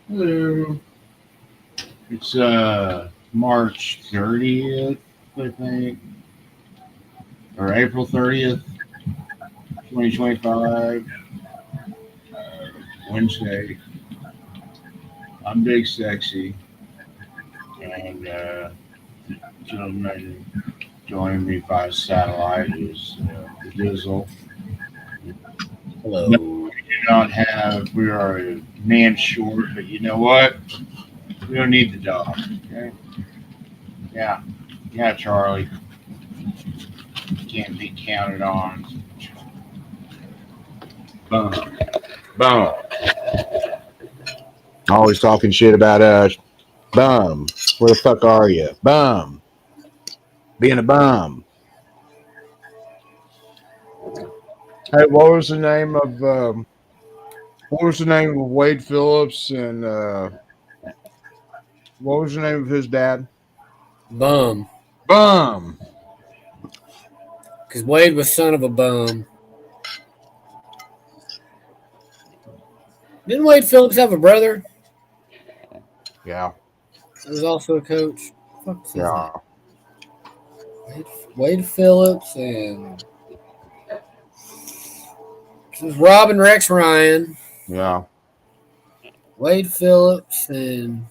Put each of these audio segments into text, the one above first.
Hello. It's March 30th, I think, or April 30th, 2025, uh, Wednesday. I'm Big Sexy, and gentleman joining me by satellite is the Dizzle. No, Hello. we do not have. We are a man short, but you know what? We don't need the dog. Okay? Yeah, yeah, Charlie. Can't be counted on. Boom, boom. Always talking shit about us. Bum. Where the fuck are you? Bum. Being a bum. Hey, what was the name of Wade Phillips and what was the name of his dad? Bum. Bum. Because Wade was son of a bum. Didn't Wade Phillips have a brother Yeah. that was also a coach? Fuck's his name? Yeah. Wade Phillips and this was Robin Rex Ryan. Yeah. Wade Phillips and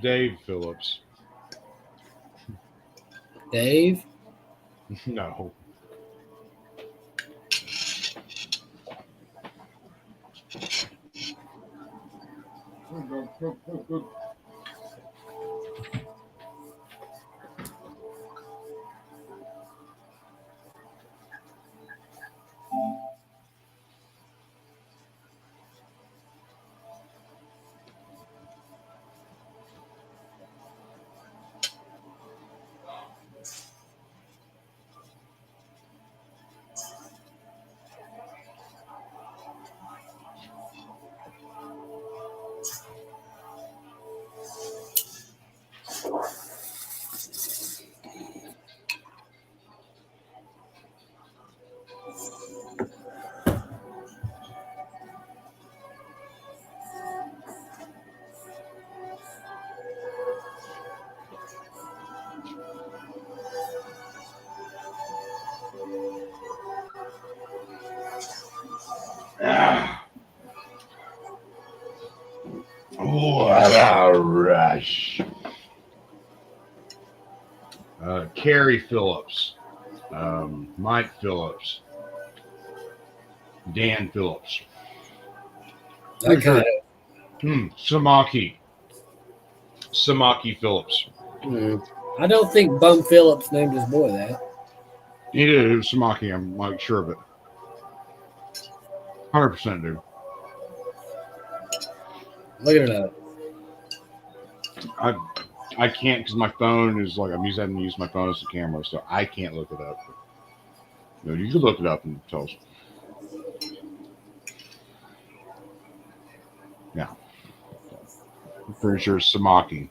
Dave Phillips. Dave. No. Ah. What a rush. Carrie Phillips, Mike Phillips, Dan Phillips, I kind Samaki, Samaki Phillips. of. I don't think Bum Phillips named his boy that. He did. It was Samaki. I'm like sure of it. 100% dude. Look it up. I I can't because my phone is like I'm having to use my phone as a camera, so I can't look it up. But, you can look it up and tell us. Yeah, I'm pretty sure it's Samaki.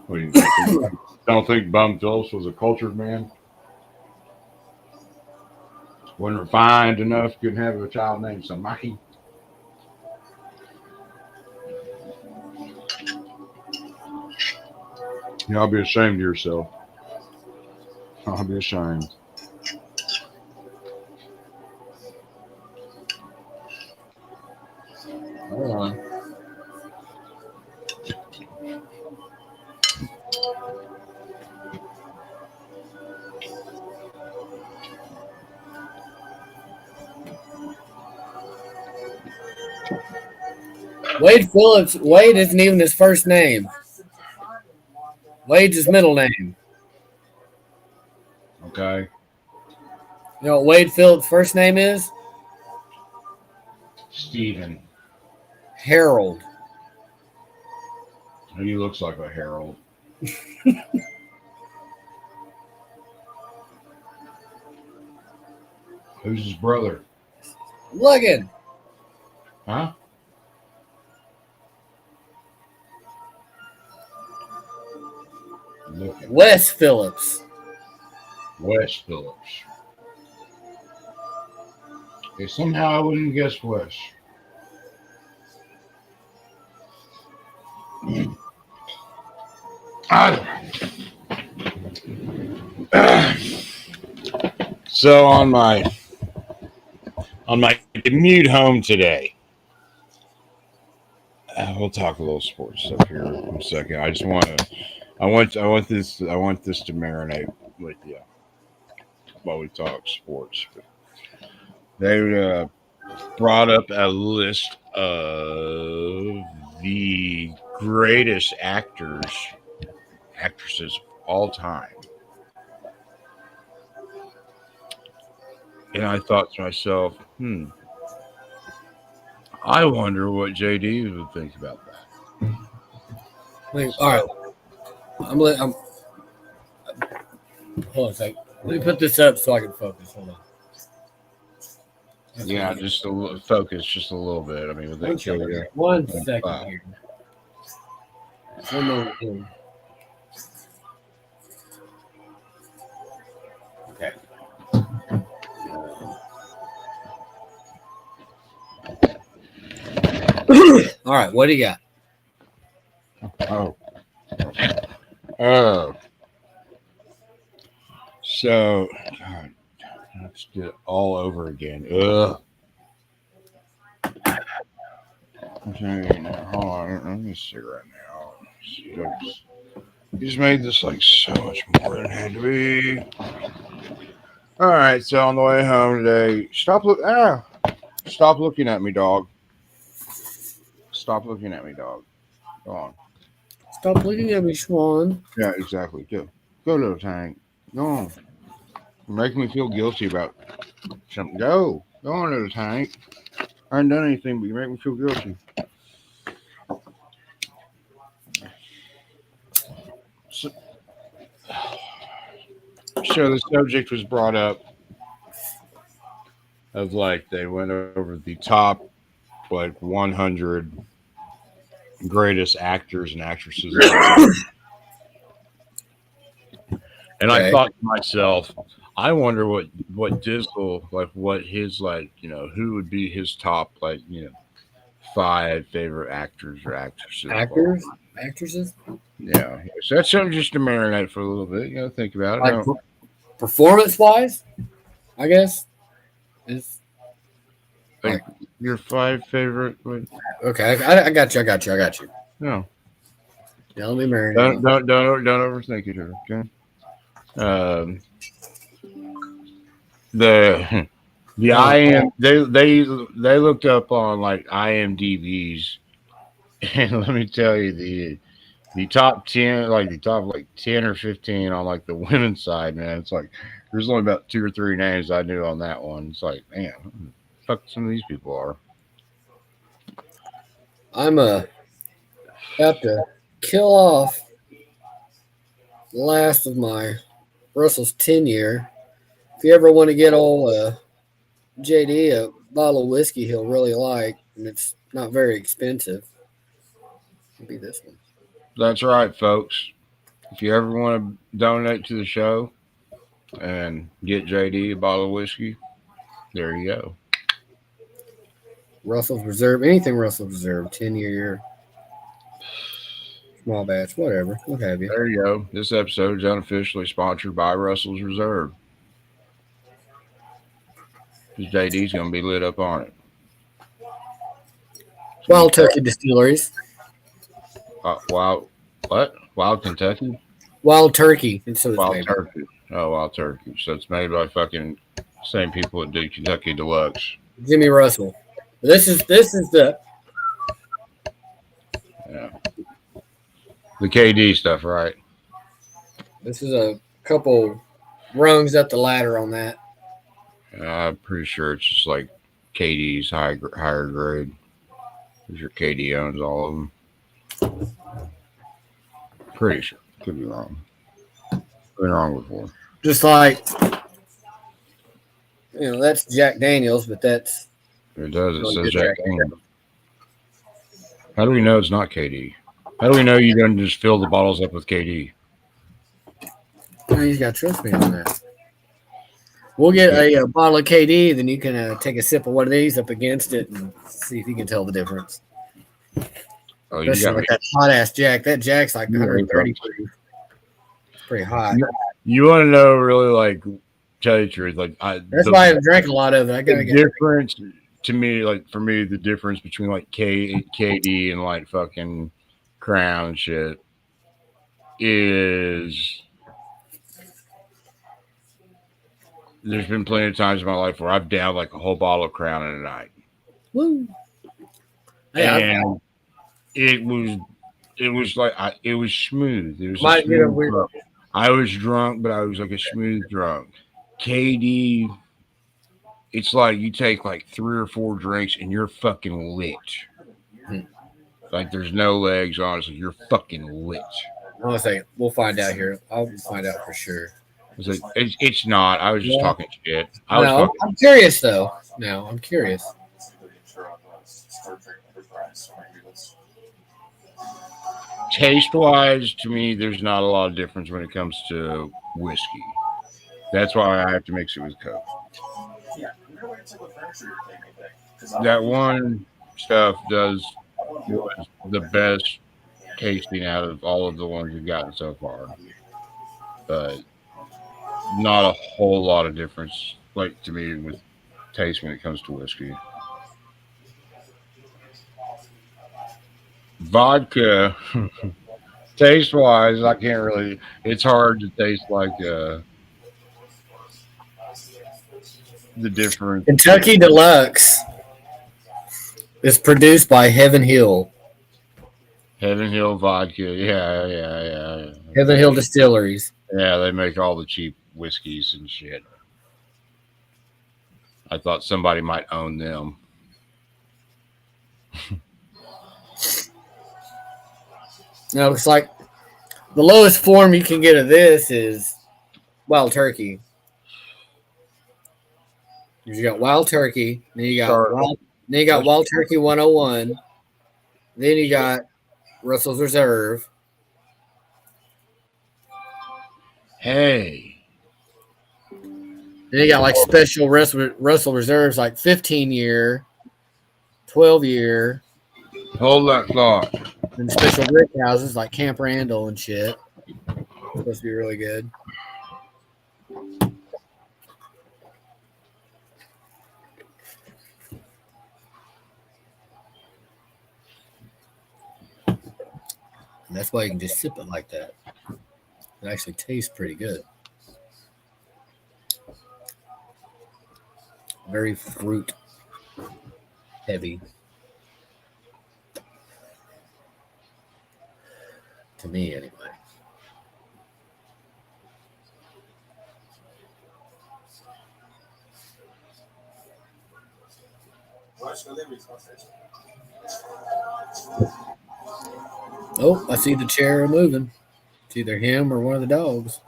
What do you think? Don't think Bum Phillips was a cultured man? Wasn't refined enough? Couldn't have a child named Samaki? Y'all be ashamed of yourself. I'll be ashamed. Hold on. Wade Phillips. Wade isn't even his first name. Wade's his middle name. Okay, You know what Wade Phillips' first name is? Steven. Harold. He looks like a Harold. Who's his brother? Looking. Huh? Looking. Wes Phillips. Wes Phillips. Okay, somehow I wouldn't guess Wes. So on my commute home today, we'll talk a little sports stuff here in a second. I just I want this to marinate with you while we talk sports. They brought up a list of the greatest actresses of all time. And I thought to myself, I wonder what JD would think about that. All right. I'm hold on a second. Let me put this up so I can focus. Hold on. Yeah, just a little focus, just a little bit. I mean, with that kill you. 1 second here. One moment here. Okay. All right, what do you got? Oh. So, God, let's do it all over again. Ugh. Okay, now, hold on. Let me see right now. He's made this like so much more than it had to be. All right, so on the way home today, stop looking at me, dog. Stop looking at me, dog. Go on. Stop looking at me, Schwan. Yeah, exactly. Go, little tank. Go on. You're making me feel guilty about something. Go on, little tank. I ain't done anything, but you make me feel guilty. So the subject was brought up of like they went over the top like 100 greatest actors and actresses. And I thought to myself, I wonder what Dizzle, like what his like, who would be his top 5 favorite actors or actresses. Actresses? Yeah. So that's something just to marinate for a little bit. Think about it. Like performance wise, I guess. Is like your 5 favorite. Okay, I got you. No. Yeah, let me marinate. Don't overthink it, okay? The they looked up on like IMDb's, and let me tell you the top 10, like the top 10 or 15 on like the women's side, man. It's like there's only about 2 or 3 names I knew on that one. It's like, man, who the fuck some of these people are. I'm about to kill off the last of my Russell's tenure. If you ever want to get old JD a bottle of whiskey he'll really like, and it's not very expensive, it'll be this one. That's right, folks. If you ever want to donate to the show and get JD a bottle of whiskey, there you go. Russell's Reserve, anything Russell's Reserve, 10-year, small batch, whatever. What have you? There you go. This episode is unofficially sponsored by Russell's Reserve. Because JD's going to be lit up on it. Wild Turkey Distilleries. Wild Kentucky? Wild Turkey. And so Wild Turkey. Oh, Wild Turkey. So it's made by fucking same people that do Kentucky Deluxe. Jimmy Russell. This is the KD stuff, right? This is a couple rungs up the ladder on that. I'm pretty sure it's just like KD's higher grade. Because your KD owns all of them. Pretty sure. Could be wrong. Been wrong before. Just like, that's Jack Daniels, but that's... It does. It says Jack Daniels. How do we know it's not KD? How do we know you're going to just fill the bottles up with KD? You got to trust me on that. We'll get a bottle of KD, then you can take a sip of one of these up against it and see if you can tell the difference. Oh, you Especially got like me. that hot ass Jack. That Jack's like You 130 proof. It's pretty hot. You want to know really like tell you the truth? Like That's why I haven't drank a lot of it. I gotta the get difference to me, like for me, the difference between like KD and like fucking Crown and shit is there's been plenty of times in my life where I've downed like a whole bottle of Crown in a night, woo. Hey, and it was like it was smooth. It was a might get a smooth weird. drunk. I was drunk, but I was like a smooth drunk. KD, it's like you take like 3 or 4 drinks and you're fucking lit. Like there's no legs, honestly. You're fucking lit. I was like, we'll find out here. I'll find out for sure. It's like it's not. I was just Yeah. talking shit. I was No, talking. I'm curious though. No, I'm curious. Taste wise, to me, there's not a lot of difference when it comes to whiskey. That's why I have to mix it with Coke. That one stuff was the best tasting out of all of the ones we've gotten so far, but not a whole lot of difference, like to me, with taste when it comes to whiskey. Vodka, taste wise, I can't really. It's hard to taste like the difference. Kentucky Deluxe is produced by Heaven Hill. Heaven Hill vodka, yeah. Heaven Hill Distilleries. Yeah, they make all the cheap whiskeys and shit. I thought somebody might own them. Now, it's like the lowest form you can get of this is Wild Turkey. You got Wild Turkey, then you got Wild Turkey 101, then you got Russell's Reserve. Hey, Then you got like special Russell Reserves, like 15-year, 12-year, hold that thought. and special brick houses like Camp Randall and shit. Supposed to be really good. And that's why you can just sip it like that. It actually tastes pretty good. Very fruit heavy. To me, anyway. Oh, I see the chair moving. It's either him or one of the dogs.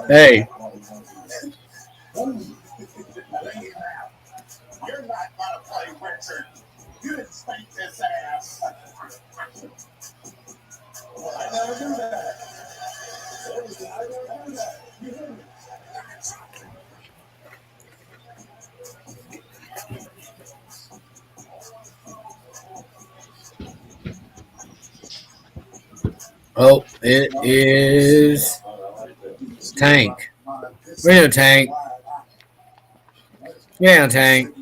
Hey. You're not gonna play Richard. You didn't spank this ass. I never do that. I never do that. You heard me. Oh, it is Tank. Where you Tank? Yeah, Tank.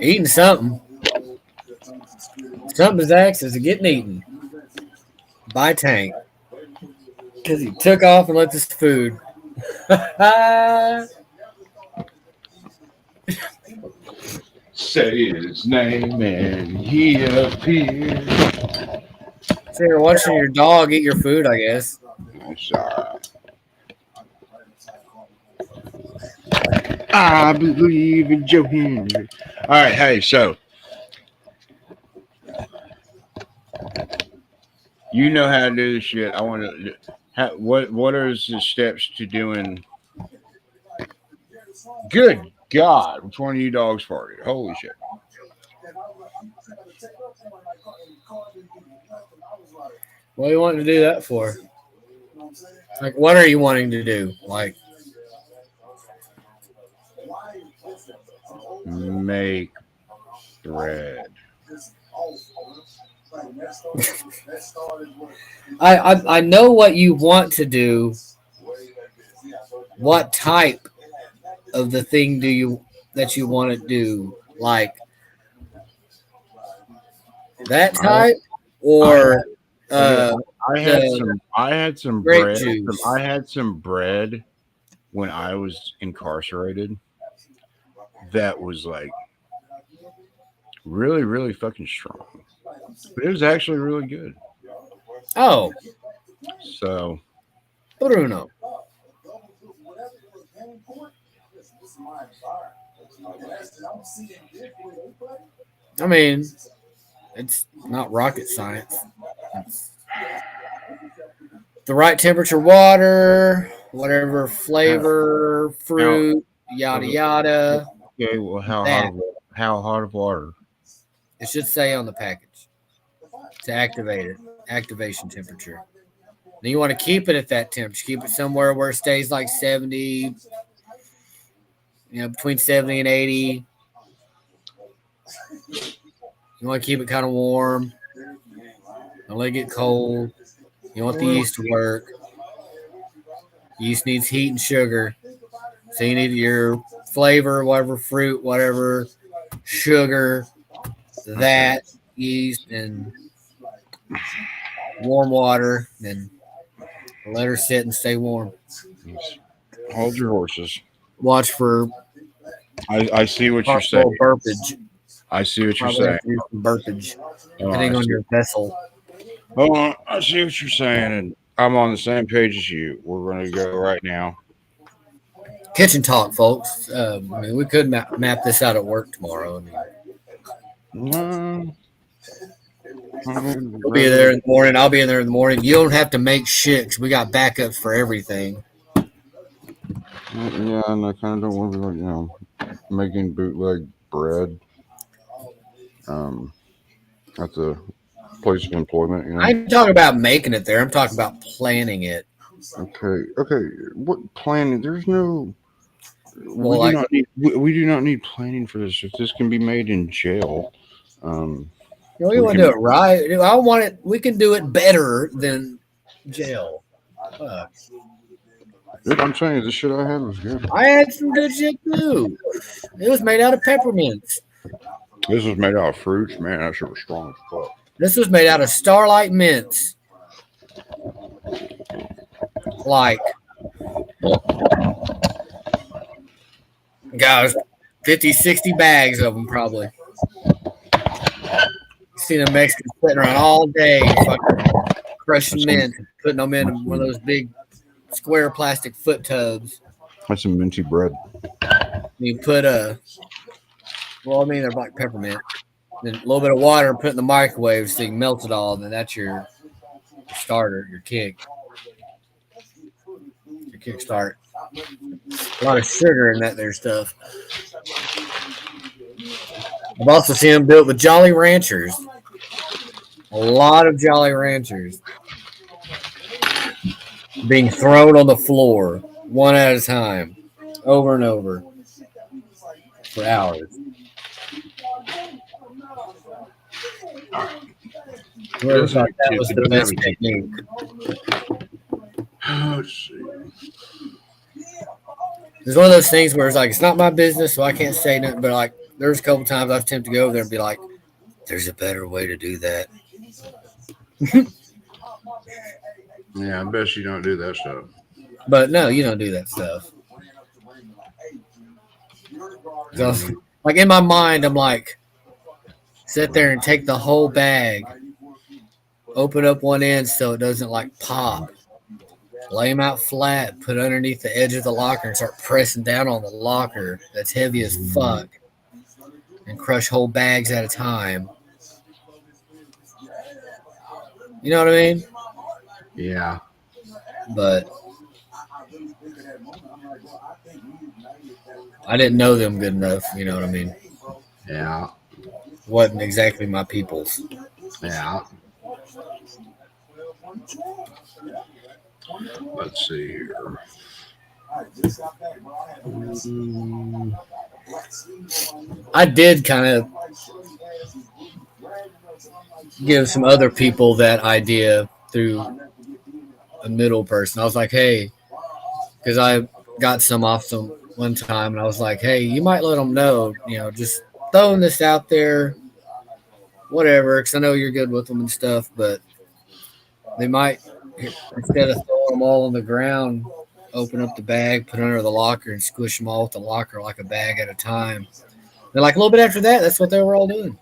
Eating something. Something's axes are getting eaten by Tank. Because he took off and left his food. Say his name and he appears. So you're watching your dog eat your food, I guess. That's all right. I believe in Joe Henry. All right, hey, so you know how to do this shit. I want to. What are the steps to doing? Good God, which one of you dogs farted? Holy shit! What do you want to do that for? Like, what are you wanting to do? Like, Make bread. I know what you want to do. What type of the thing do you that you want to do? Like that I type, I had or okay. uh, the I had some grape bread. juice? I had some bread when I was incarcerated. That was like really fucking strong. But it was actually really good. Oh, So Bruno. I mean, it's not rocket science. It's the right temperature water, whatever how, flavor, how fruit, yada yada. okay, well That how hot of water? it should say on the package to activate it. Activation temperature. Then you want to keep it at that temperature. Keep it somewhere where it stays like 70, between 70 and 80. You want to keep it kind of warm. Don't let it get cold. You want the yeast to work. Yeast needs heat and sugar. So you need your flavor, whatever fruit, whatever sugar, Okay. that yeast, and warm water, and let her sit and stay warm. Hold your horses. Watch for I see what you're saying. possible burpage. I see what you're Probably saying. have to do some burpage, Oh, I depending on see. your vessel. Hold on. I see what you're saying, and I'm on the same page as you. We're going to go right now. Kitchen talk, folks. I mean, we could map this out at work tomorrow. I mean, No, you'll be there in the morning. I'll be in there in the morning. You don't have to make shit 'cause we got backups for everything. yeah, and I kind of don't want to be like, making bootleg bread um, at the place of employment. I ain't talking about making it there. I'm talking about planning it. Okay. What planning? There's no. Well, like, We do not need planning for this. If this can be made in jail, um, we we want to can. do it right. I want it. We can do it better than jail. Fuck. Dude, I'm saying this shit I had was good. I had some good shit too. It was made out of peppermints. This was made out of fruits, man. That shit was strong as fuck. This was made out of Starlight mints. Like, guys, 50, 60 bags of them probably. Seen a Mexican sitting around all day, fucking crushing mint, putting them in one of those big square plastic foot tubs. That's some minty bread. You put they're like peppermint. Then a little bit of water and put it in the microwave so you can melt it all. And then that's your starter, your kick. Your kickstart. A lot of sugar in that there stuff. I've also seen them do it with Jolly Ranchers. A lot of Jolly Ranchers being thrown on the floor one at a time, over and over for hours. Whoever thought that was the best technique. Let's see. It's one of those things where it's like, it's not my business, so I can't say nothing. But like, there's a couple times I've attempted to go over there and be like, there's a better way to do that. Yeah, I bet you don't do that stuff. But no, you don't do that stuff. So, like, in my mind, I'm like, sit there and take the whole bag, open up one end so it doesn't like pop, lay them out flat, put it underneath the edge of the locker and start pressing down on the locker that's heavy as fuck and crush whole bags at a time. You know what I mean? Yeah. but I didn't know them good enough. You know what I mean? Yeah. Wasn't exactly my people's. Yeah. Let's see here. I did kind of give some other people that idea through a middle person. I was like, hey, because I got some off some one time, and I was like, hey, you might let them know, just throwing this out there, whatever, because I know you're good with them and stuff, but they might, instead of throwing them all on the ground, open up the bag, put it under the locker, and squish them all with the locker like a bag at a time. They're like, a little bit after that, that's what they were all doing.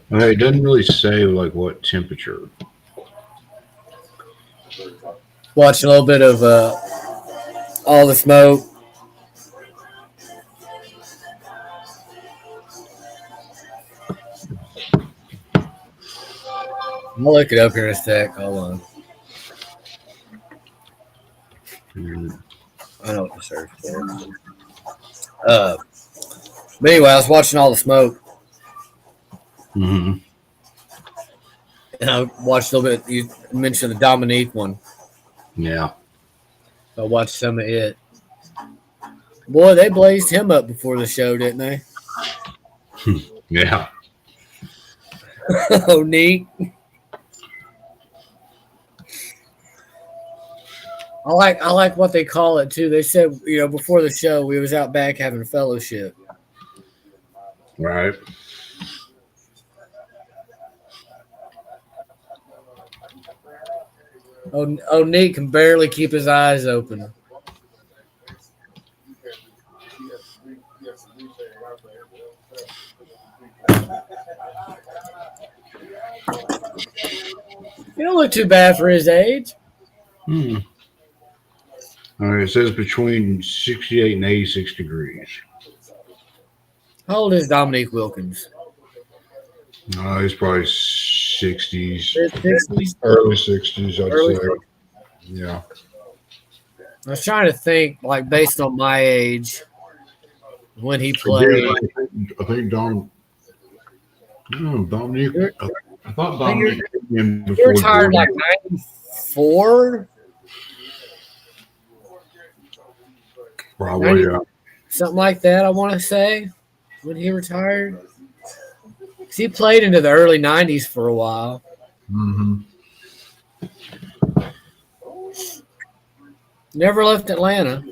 It doesn't really say like what temperature. Watch a little bit of All the Smoke. I'll look it up here in a sec. Hold on. I know what to search for. But anyway, I was watching All the Smoke. Mm-hmm. And I watched a little bit. You mentioned the Dominique one. Yeah. I watched some of it. Boy, they blazed him up before the show, didn't they? Yeah. Oh, neat. I like what they call it too. They said, before the show we was out back having fellowship. Right. Oh, Neat can barely keep his eyes open. He don't look too bad for his age. Hmm. All right, it says between 68 and 86 degrees. How old is Dominique Wilkins? He's probably 60s, His 60s? early 60s, I'd Early say. 60s? Yeah. I was trying to think, like, based on my age, when he I played. think Dominique. I thought I think Dominique came in He before retired Jordan. like 94, Probably, yeah. something like that, I want to say, when he retired. 'Cause he played into the early 90s for a while. Mm-hmm. Never left Atlanta.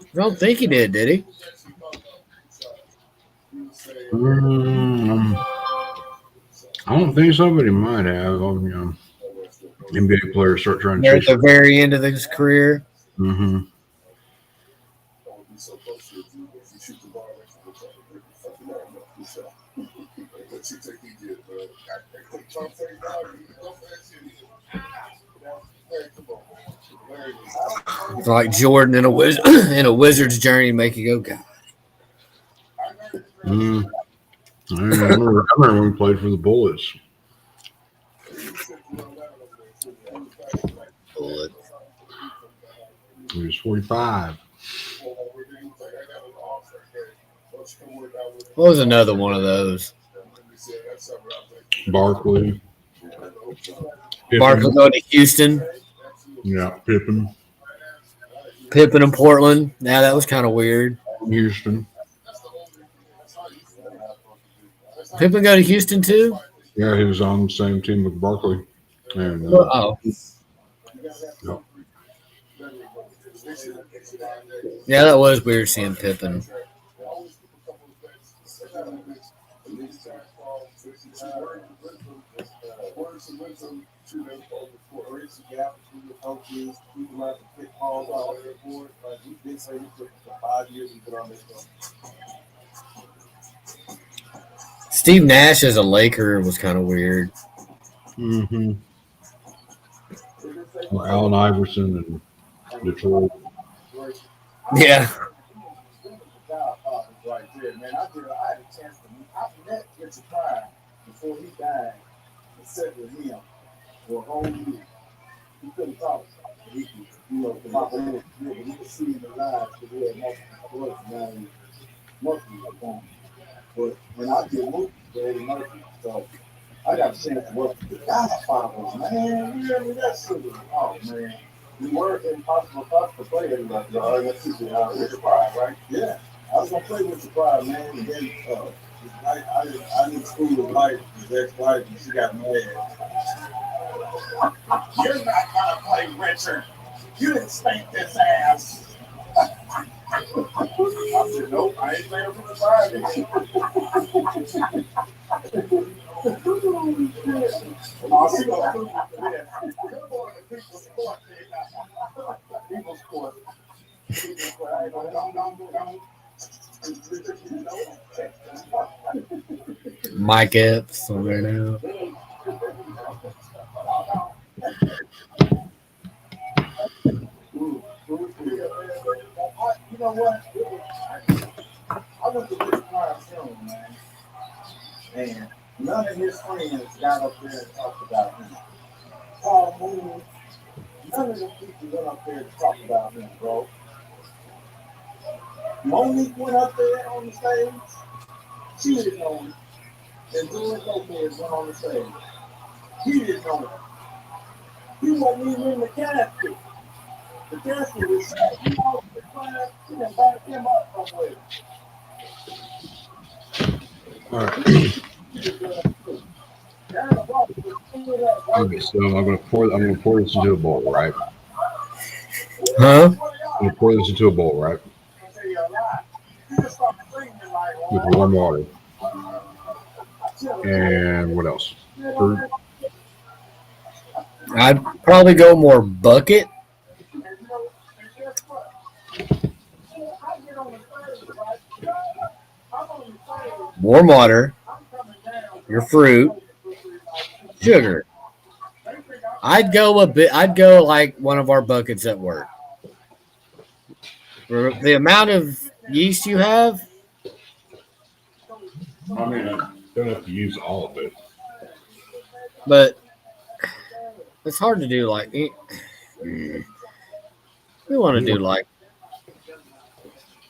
I don't think he did he? I don't think so, but he might have. NBA players start trying to They're at chase. the very end of his career. Mm-hmm. Like Jordan in a in a Wizard's journey, make you go, God. I remember when we played for the Bullets. Bullet. He was 45. What was another one of those? Barkley. Barkley going to Houston. Yeah, Pippen. Pippen in Portland. Now that was kind of weird. Houston. Pippen go to Houston too? Yeah, he was on the same team with Barkley. And Oh. Yeah, that was weird seeing Pippen. Steve Nash as a Laker was kind of weird. Mm-hmm. Or Allen Iverson in Detroit. Yeah. Mike Epps on there now. All right. Okay, so I'm gonna pour this into a bowl, right? Huh? I'm gonna pour this into a bowl, right? With warm water. And what else? Fruit. I'd probably go more bucket. Warm water, your fruit, sugar. I'd go a bit. I'd go like one of our buckets at work. For the amount of yeast you have, I mean, I don't have to use all of it. but it's hard to do. Like we want to do like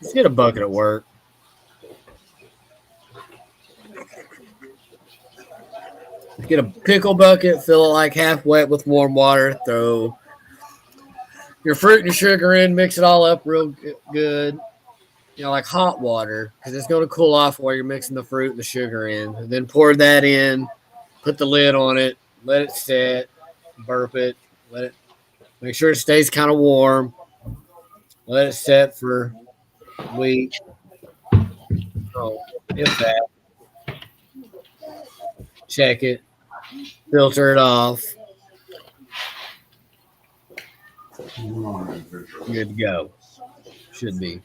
let's get a bucket at work. Get a pickle bucket, fill it like half wet with warm water. Throw your fruit and your sugar in, mix it all up real good. You know, like hot water, because it's going to cool off while you're mixing the fruit and the sugar in. And then pour that in, put the lid on it, let it set, burp it, let it make sure it stays kind of warm. Let it set for a week. Oh, if that. Check it, filter it off. Good to go. Should be.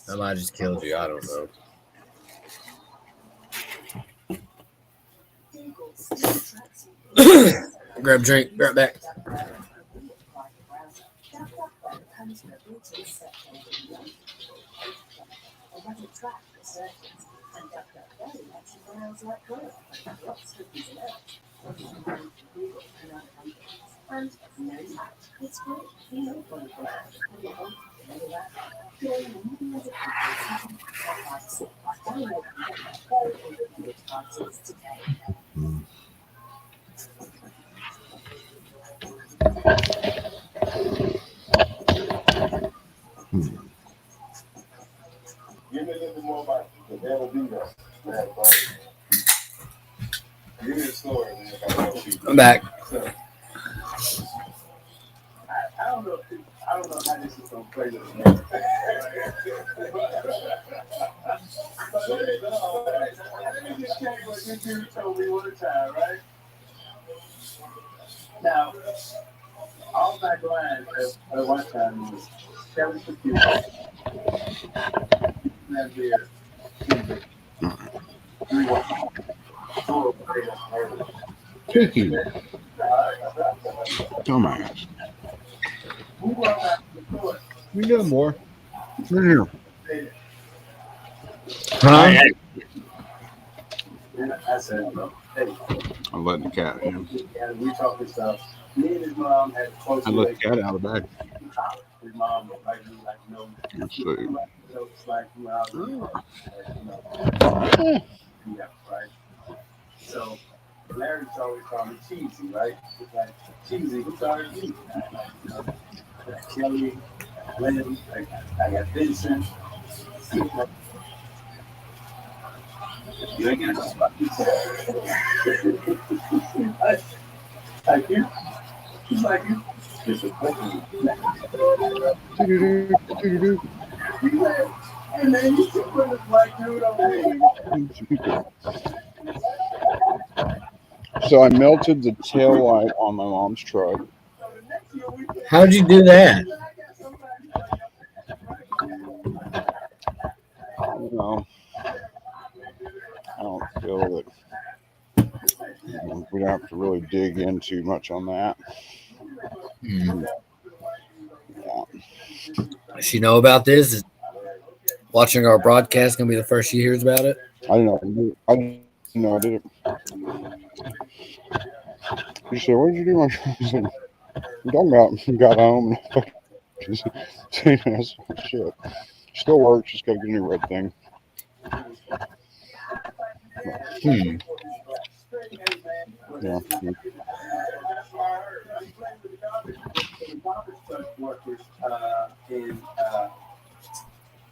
I might have just killed you. I don't know. Grab a drink. Right back. I'm back. I don't know how this is gonna play with me. Let me just tell you what this dude told me one time, right? Now, all my clients at one time was 7 people. And there, 3-1. Tiki. Dumbass. We got more. Right here. Huh? And I said, hey, I'm letting the cat in. and we talking stuff. Me and his mom had a close I let the relationship. cat out of the bag. His mom was like, Let's see. jokes like, yeah, right? So Larry's always called me cheesy, right? It's like, cheesy, who's already cheesy? Kelly, Lynn, I got Vincent. You ain't getting a spot. Like you. He's like you. Hey man, you should put this black dude over So I melted the tail light on my mom's truck. How'd you do that? You know, I don't feel that we don't have to really dig into much on that. Hmm. Yeah. Does she know about this? Is watching our broadcast gonna be the first she hears about it? I didn't know I did it. She said, "What did you do?" I said, "I'm talking about." Got home and shit. Still works. Just got to get a new red thing. Hmm. Yeah.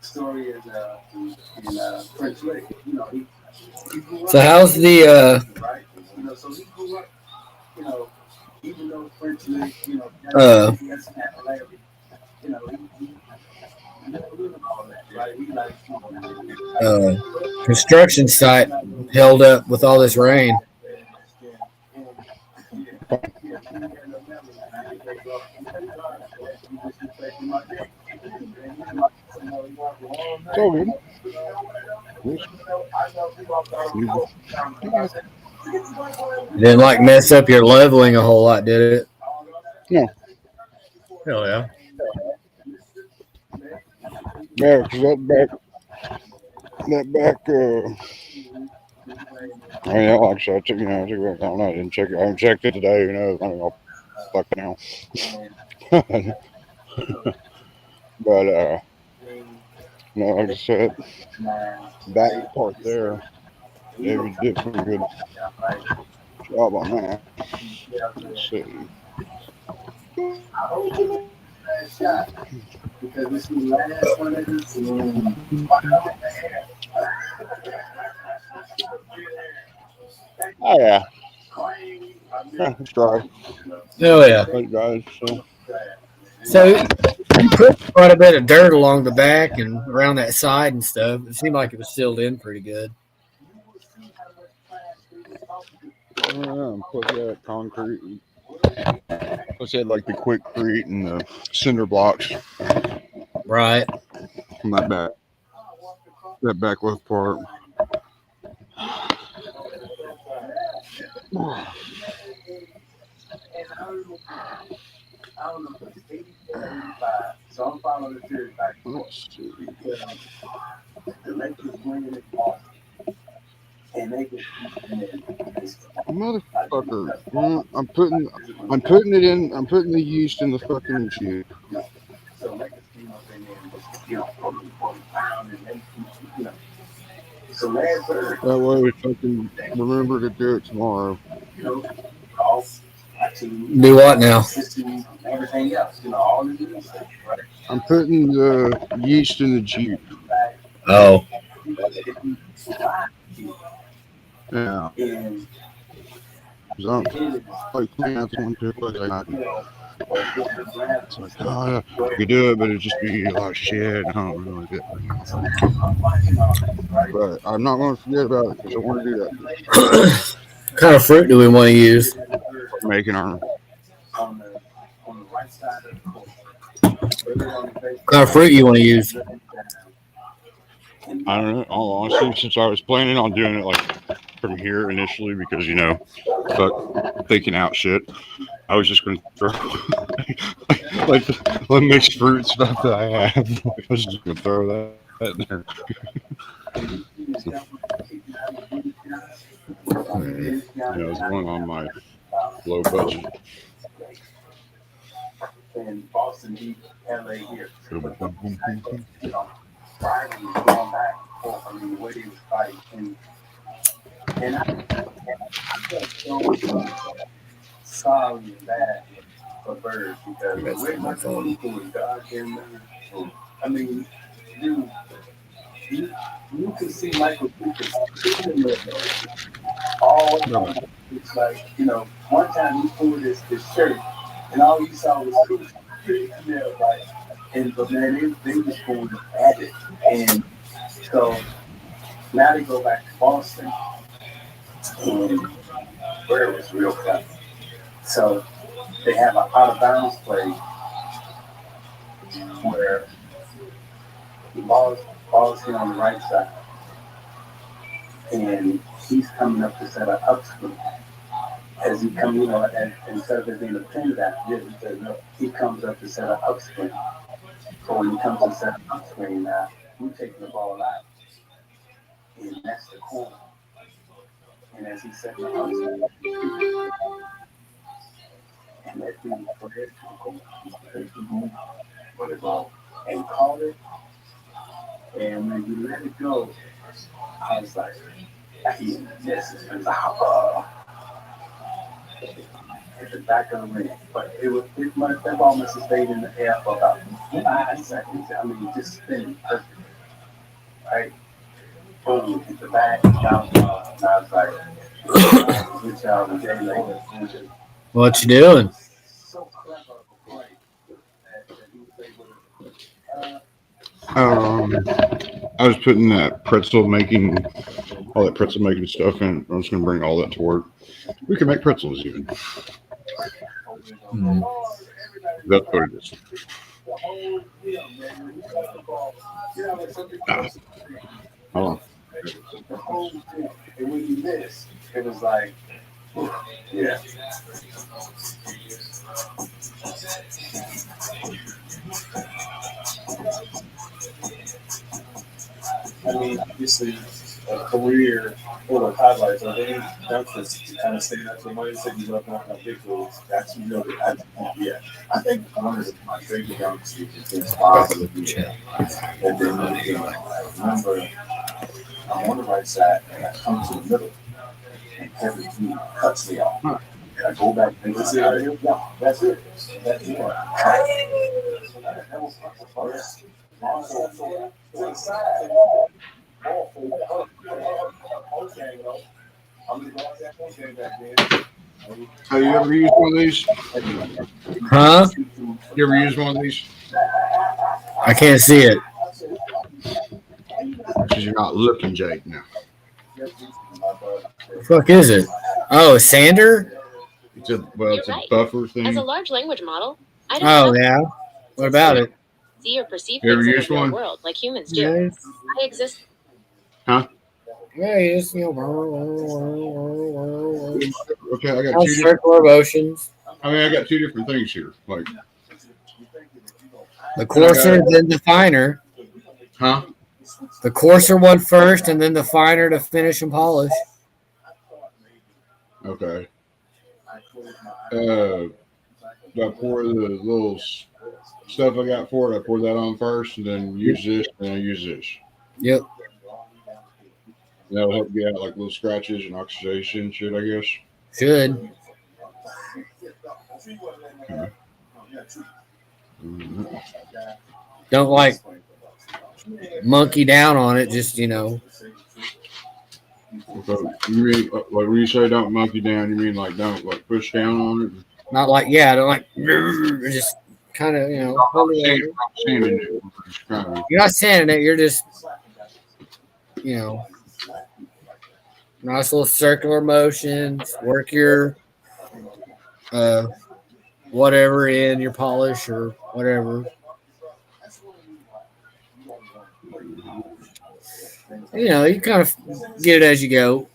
Story is in French Lake. You know, he So how's the right? You know, so he grew up, you know, even though French Lake, you know, he has popularity, you know, he never lived all that, right? He like construction site held up with all this rain? It's all good. Didn't like mess up your leveling a whole lot, did it? No. Hell yeah. Yeah, because that back, I mean, like I said, I took it back. I don't know. I didn't check it. I haven't checked it today. Who knows? I mean, I'll fuck now. But, no, like I said, that part there, David did a pretty good job on that. Let's see. Because this is the last one that is Oh, yeah. It's dry. Oh yeah. It dries, so. So you put quite a bit of dirt along the back and around that side and stuff. It seemed like it was sealed in pretty good. Yeah, plus that concrete. Plus they had like the quickcrete and the cinder blocks Right. on that back left part. So I'm following the series back. Let's see. The Lakers bringing it off. And they get Motherfucker. I'm putting it in. I'm putting the yeast in the fucking chute. so Lakers came up in there and just, you know, pound and they, you know. So last bird, That way we fucking remember to do it tomorrow. you know, golf, Do what now? system, everything else, you know, all the new stuff, right? I'm putting the yeast in the jeep. Oh. Yeah. And 'Cause like that's one too. Like, it's like, oh, yeah, I could do it, but it'd just be a lot of shit. I don't really get it. But I'm not going to forget about it because I want to do that. What kind of fruit do we want to use? Making our on the right side of the court. What kind of fruit you want to use? I don't know. All honestly, since I was planning on doing it like from here initially, because fuck thinking out shit, I was just going to throw like the mixed fruit stuff that I have. I was just going to throw that in there. It was one on my low budget. And Boston beat LA here. Boom, boom, boom, boom, boom. Friday was going back and forth. I mean, the way they was fighting. And I felt so sorry and bad for Bird because the way my phone was goddamn. I mean, dude, you can see Michael Cooper all the time. It's like, one time he pulled his shirt and all you saw was Cooper. Like, but man, they was going at it. And so now they go back to Boston. And Bird was real tough. So they have an out of bounds play where the ball's hit on the right side. And he's coming up to set an up screen. As he comes, and instead of it being a pin that, he comes up to set an up screen. So when he comes to set an up screen, you taking the ball out. And that's the corner. And as he sets the up screen, and that thing for his for the ball and called it. And when he let it go, I was like, he misses. It was at the back of the ring. But that ball must have stayed in the air for about 5 seconds. I mean, just spinning perfect. Right? Boom, hit the back, down the ball. And I was like, good job, and day later. What you doing? So clever of a play that he was able to. I was putting all that pretzel making stuff in. I'm just going to bring all that to work. We can make pretzels even. That's what it is. Hold on. And when you miss, it was like, yeah. I mean, obviously, a career full of highlights. I think that's to kind of say that to somebody said you love knocking out big goals. That's really at the point. Yeah, I think one of my favorite dunks is positive. And then remember, I'm on the right side and I come to the middle and Kevin G cuts me off. And I go back and that's it. Yeah, that's it. That's it. That was first. Have you ever used one of these? Huh? You ever used one of these? I can't see it. Because you're not looking, Jake, now. What the fuck is it? Oh, a sander? It's a buffer thing. As a large language model, I don't Oh, know. yeah. What about it? See or perceive You ever things in used the real one? world like humans do. Yeah, I exist. yeah, you just, Okay, I got two. circular motions. I got two different things here. Like, The coarser, then the finer. huh? The coarser one first, and then the finer to finish and polish. Okay. Do I pour the little stuff I got for it? I pour that on first, and then use this, and then I use this. Yep. That'll help get out like little scratches and oxidation shit, I guess. Should. Okay. Mm-hmm. Don't like monkey down on it. Just, So you mean like when you say don't monkey down, you mean like don't like push down on it? Not like don't like just kind of hold it over. Sanding it. Just kind of, You're not sanding it. You're just you know nice little circular motions. Work your whatever in your polish or whatever. You kind of get it as you go.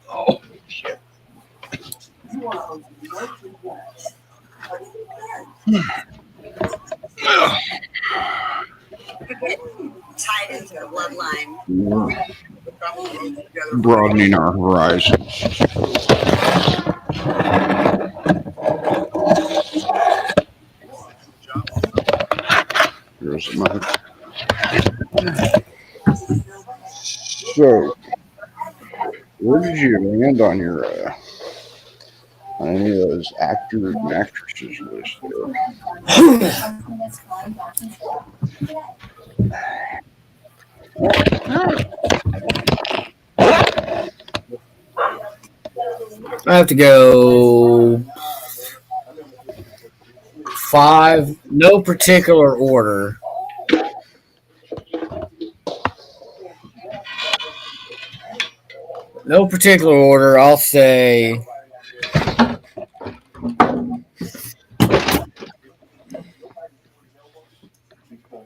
oh shit. Tied into the bloodline. Broadening our horizons. Here's my. So, where did you land on your on any of those actors and actresses list there? I have to go 5, no particular order. No particular order. I'll say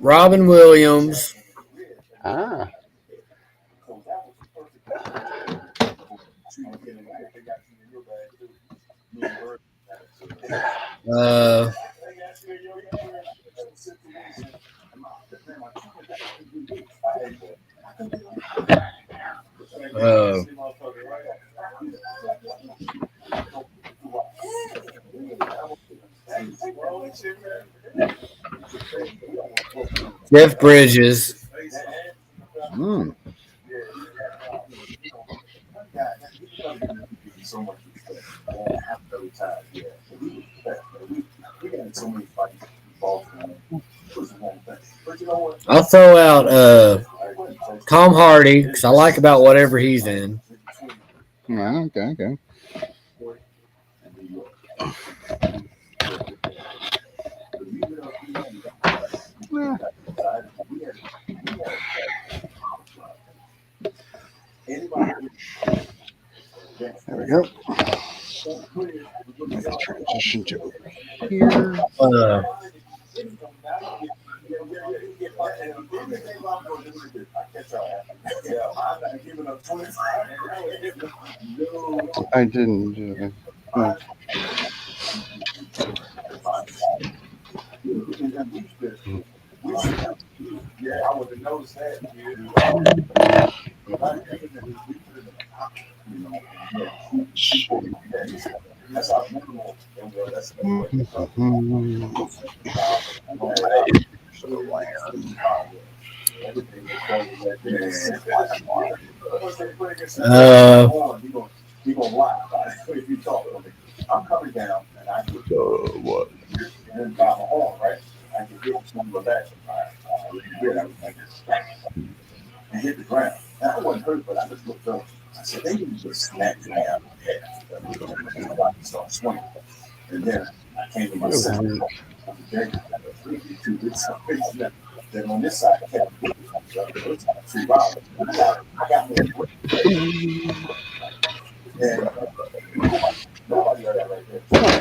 Robin Williams. Ah. Jeff Bridges. Mm. I'll throw out Tom Hardy because I like about whatever he's in. Okay. There we go. Let's transition to over here. I didn't. I would have noticed that. That's our minimal. That's you gonna lie about it if you talk to me. I'm coming down and I can what? and then by my arm, right? I can hit some of that. And hit the ground. And I wasn't hurt, but I just looked up. I said, they didn't just snap me out of the head. And I started swinging. And then I came to myself. Then on this side, I kept I got more. And nobody got that right there.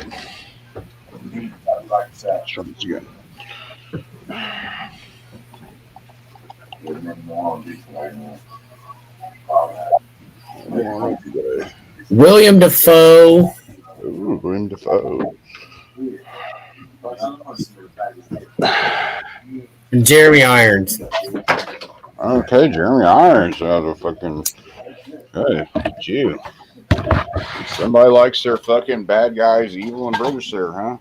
Like that. Starts again. William Dafoe. Ooh, William Dafoe. And Jeremy Irons. Okay, Jeremy Irons out of fucking. Hey, it's you. Somebody likes their fucking bad guys, evil and British there, huh?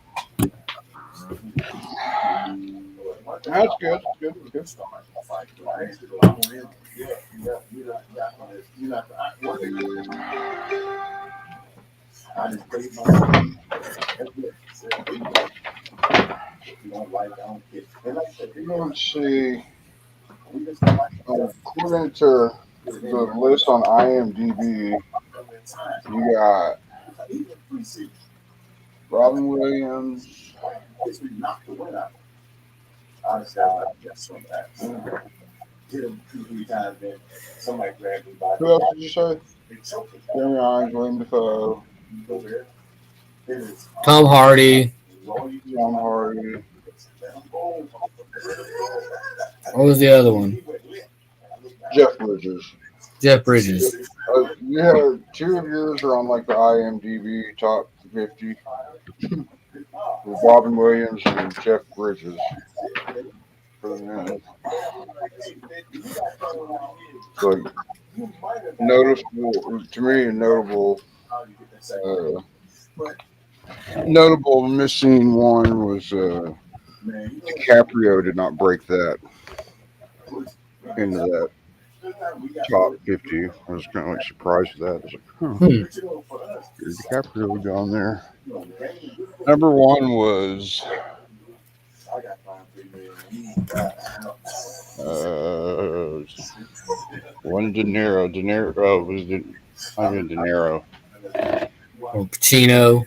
That's good. Good. Good. I just paid my. That's it. You don't like, I don't care. And like I said, Let's see. we just don't like According to the list on IMDb, you got Robin Williams. It's knocked the wind out. Honestly, I just from that. Hit him 2-3 times, then somebody grabbed me by Who else did you say? they choked him. Jeremy Irons, William Dafoe, You go there. It is Tom Hardy. Tom Hardy. What was the other one? Jeff Bridges. Jeff Bridges. Yeah, two of yours are on like the IMDb top 50. With Robin Williams and Jeff Bridges. So noticeable to me, notable missing one was DiCaprio did not break that into that top 50. I was kind of like surprised at that. I was like, DiCaprio was down there. Number one was one De Niro. De Niro was I mean De Niro. Or Pacino.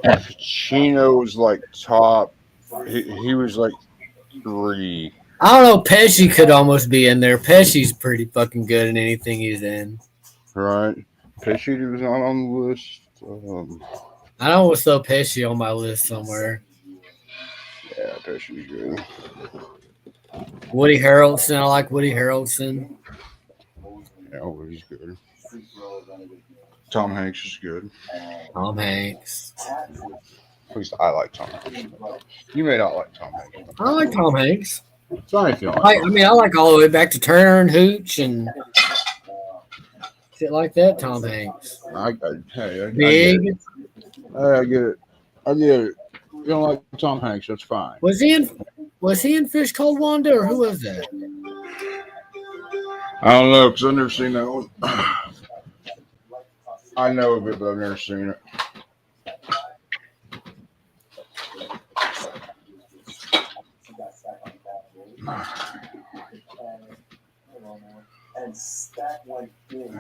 Pacino was like top. He was like 3. I don't know. Pesci could almost be in there. Pesci's pretty fucking good in anything he's in. Right. Pesci was not on the list. I almost throw Pesci on my list somewhere. Yeah, Pesci's good. Woody Harrelson. I like Woody Harrelson. Yeah, Woody's good. Tom Hanks is good. Tom Hanks. At least I like Tom Hanks. You may not like Tom Hanks. I like Tom Hanks. So I feel like I like all the way back to Turner and Hooch and shit like that. Tom Hanks. I get Big. it. I get it. You don't like Tom Hanks, that's fine. Was he in Fish Called Wanda or who was that? I don't know, because I've never seen that one. I know of it, but I've never seen it. And Stack went in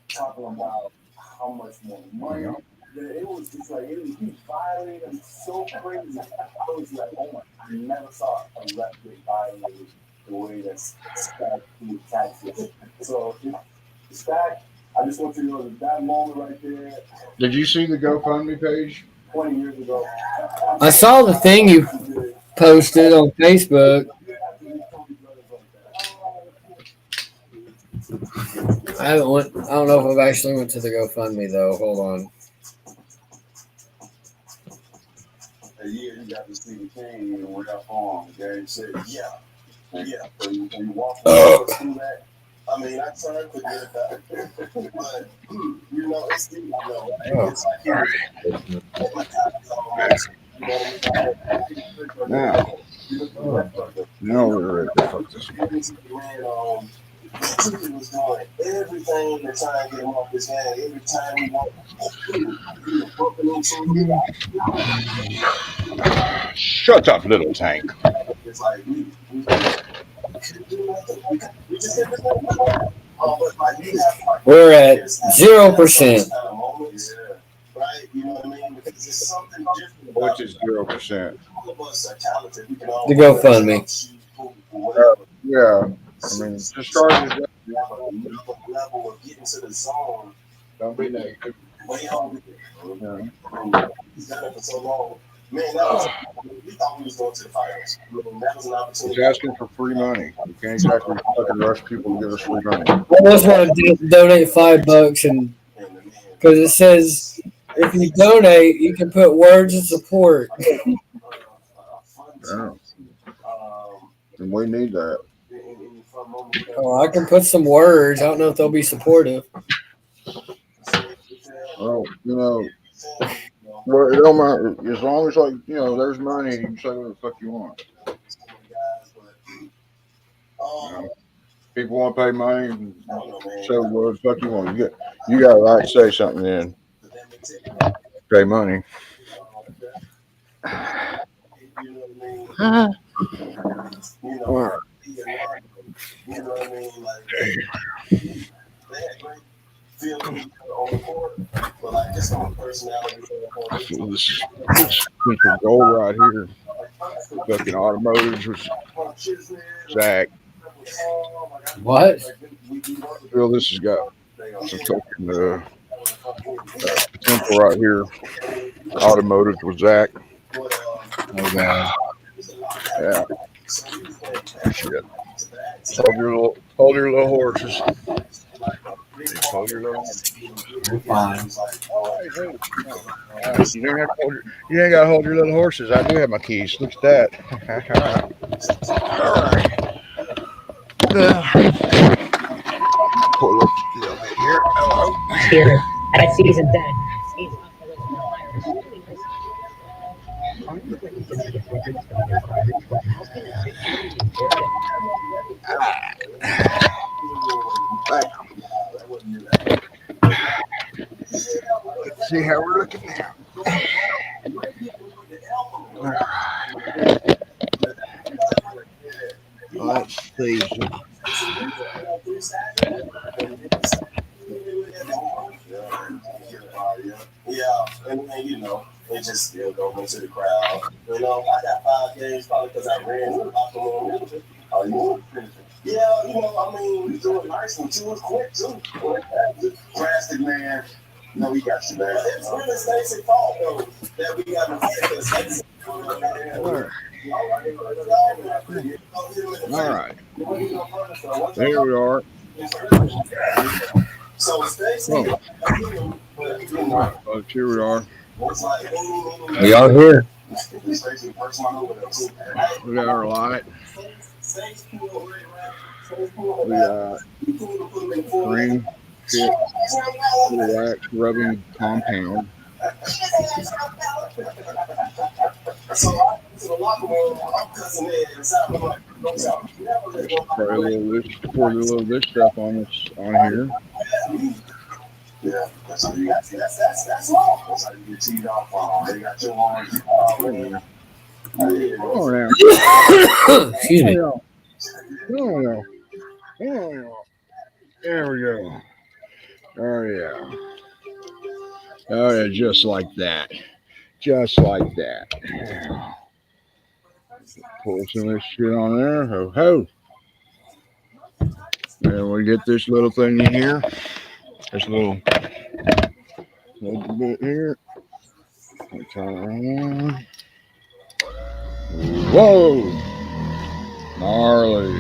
talking about how much more money. It was just like he violated him so crazy. I was like, oh my! I never saw a rep get violated the way that Stack did taxes. So Stack, I just want you to know that moment right there. Did you see the GoFundMe page? 20 years ago. I saw the thing you posted on Facebook. I don't know if I've actually went to the GoFundMe though. Hold on. A year you got to see the king and went up on. Gary said, yeah. So you walk through that. I mean, I tried to get it back. But, you know, it's still, it's No, we're ready to fuck this. He was doing everything to try and get him off his hand. Every time he walked, Shut up, little tank. it's like we just hit the We're at 0%. Right? You know what I mean? Because it's something different. Which is 0%. All of us are talented. We can all The GoFundMe. Yeah. I mean, just started. have another level of getting to the zone. Don't be negative. Way over Yeah. there. He's done it for so long. Man, we thought we was going to the finals. That was an opportunity. He's asking for free money. You can't exactly fucking rush people to give us free money. I just want to donate $5 and because it says if you donate, you can put words of support. Yeah. And we need that. Oh, I can put some words. I don't know if they'll be supportive. Oh, you know, Well, it don't matter as long as there's money. You can say what the fuck you want. People want to pay money. Say what the fuck you want. You got a right to say something. Then pay money. Huh? All right. You know what I mean? Like, they had great feeling on the court, but like just on the personality. I feel this piece of gold right here. Fucking automotives was Zach. What? I feel this has got some fucking potential right here. Automotives with Zach. Oh god. Yeah. Shit. Hold your little horses. Hold your little horses. You're fine. You don't have to hold you ain't gotta hold your little horses. I do have my keys. Look at that. Pull up a little bit here. Hello. Here at season 10. Let's see how we're looking now. Let's see. Yeah, and you know, it just still goes into the crowd. You know, I got 5 games probably because I ran to the locker room. Oh, you want to finish it? Yeah, you know, I mean, you do it nice and too quick too. Drastic man. No, we got you, man. It's really Stacey's fault though that we got to Stacey. All right. There we are. So Stacey. Here we are. We are here. We got our light. We got green shit, wax rubbing compound. Probably pour a little of this stuff on here. Yeah, that's how you got. That's wrong. That's how you get cheated off on. They got your arms. Oh now. Excuse me. Oh. There we go. Oh yeah. Oh yeah, just like that. Just like that. Pull some of this shit on there. Ho ho. And we get this little thing in here. This little bit here. Turn around. Whoa! Gnarly.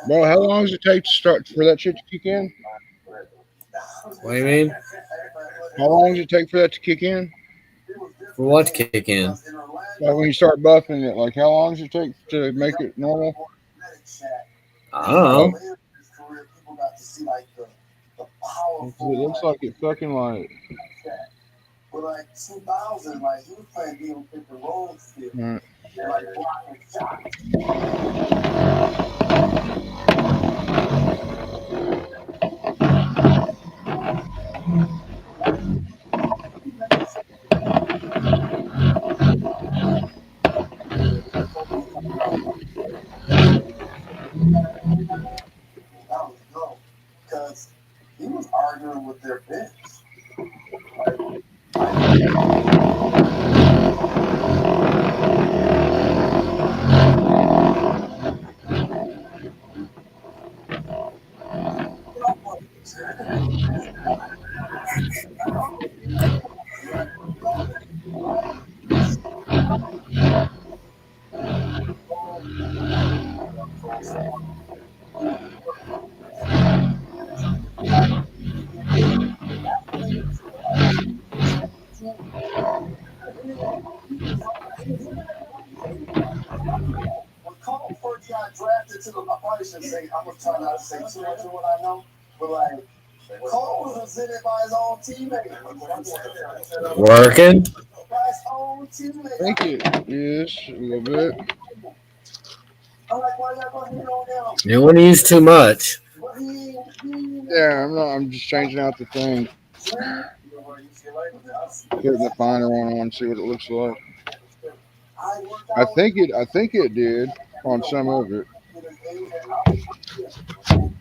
Well, how long does it take to start for that shit to kick in? What do you mean? How long does it take for that to kick in? For what to kick in? Like when you start buffing it, like how long does it take to make it normal? I don't know. It looks like it fucking like. But like 2000, like he was playing game with the road still. Right. Like blocking shots. Because he was arguing with their bench. to the, I probably should say, I'm gonna try not to say too much of what I know, but like, Cole was presented by his own teammate. Working. By his own teammate. I think it is a little bit. I'm like, why y'all gonna hit on him? You wouldn't use too much. But Yeah, I'm not. I'm just changing out the thing, putting the finer one on, see what it looks like. I think it did on some of it. You know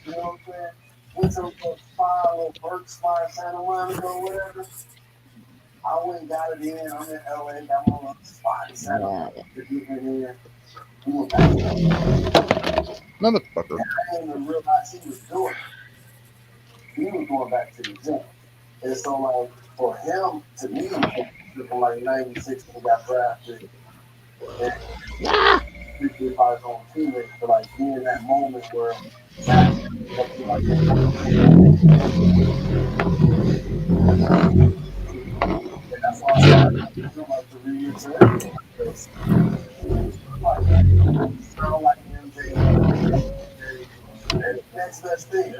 what I'm saying? Went to the file or work spot, Santa Monica or whatever. I went and got it in. I'm in LA, got my little spot in Santa Monica. We went back. Motherfucker. I didn't even realize he was doing it. He was going back to the gym. And so, like, for him, to me, from like 96 when he got drafted, and he by his own teammates, to like be in that moment where like, and that's why I started to like to reiterate this. Like, sound like MJ, and next best thing.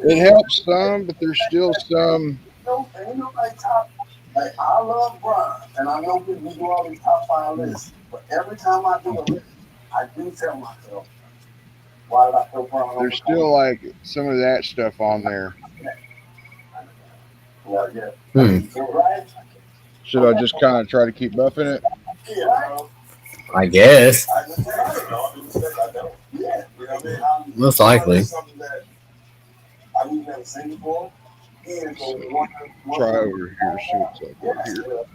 It helps some, but there's still some. Ain't nobody top. Like, I love Brian, and I know we do all these top 5 lists, but every time I do a list, I do tell myself, why did I put Brian on? There's still like some of that stuff on there. Yeah. Right? Should I just kind of try to keep buffing it? Yeah. I guess. I just say, I don't. Yeah. You know what I mean? Most likely. Something that I've never seen before. And so Try over here, see what's up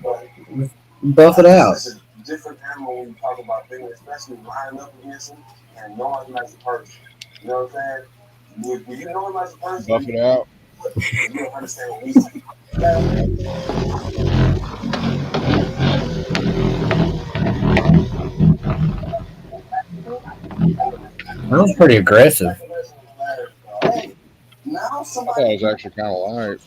over here. Buff it out. It's a different animal when you talk about things, especially lining up against him and knowing him as a person. You know what I'm saying? When you know him as a person, Buff it out. you don't understand what he's saying. That was pretty aggressive. Now I somebody thought it was actually kind of light,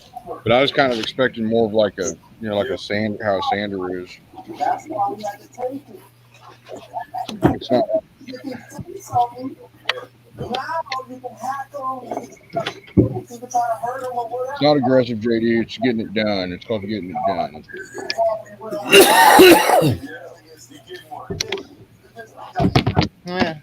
but I was kind of expecting more of like a, like a sand, how a sander is. that's why we had to take it. It's not. You can say something. Now you can hack on. People try to hurt him or whatever. It's not aggressive, JD. It's getting it done. It's called getting it done. Yeah.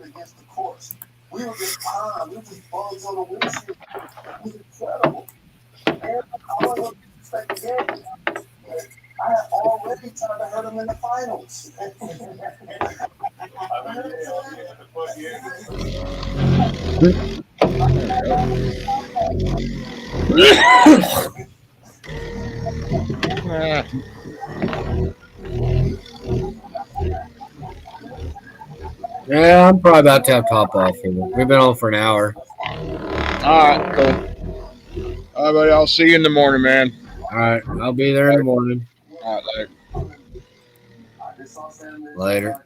Against the course. We were just calm. We were just bugs on the windshield. It was incredible. And I wasn't expecting anything. I had already tried to hurt him in the finals. Yeah, I'm probably about to have top off here. We've been on for an hour. All right, cool. All right, buddy. I'll see you in the morning, man. All right, I'll be there in the morning. All right, later. Later.